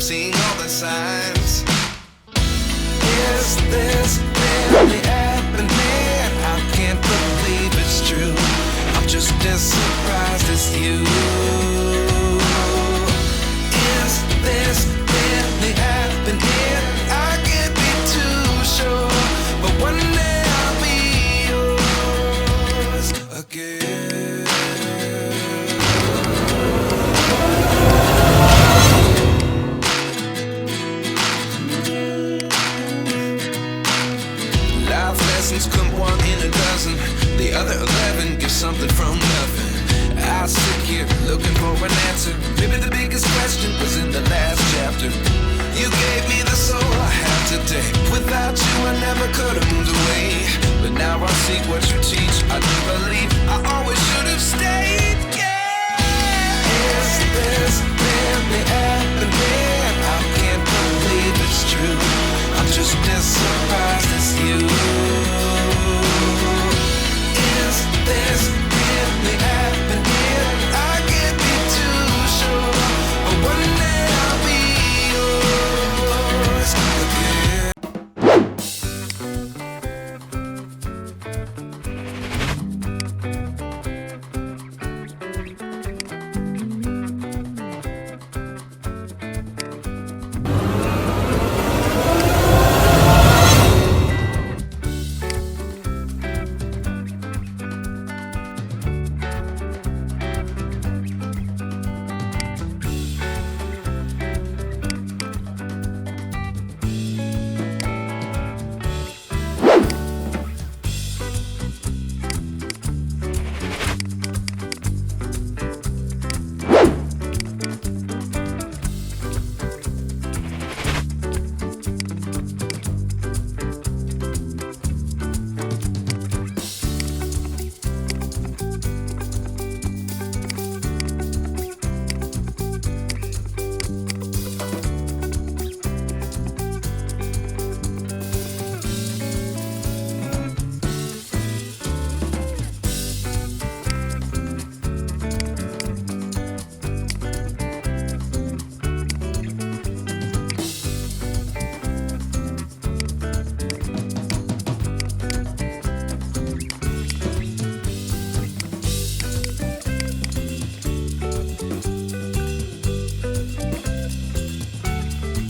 seeing all the signs. Is this really happening? I can't believe it's true. I'm just as surprised as you. Is this really happening? I can't be too sure, but one day I'll be yours again. Life lessons come one in a dozen. The other 11 give something from nothing. I sit here looking for an answer. Maybe the biggest question was in the last chapter. You gave me the soul I have today. Without you I never could have moved away. But now I see what you teach. I do believe I always should have stayed.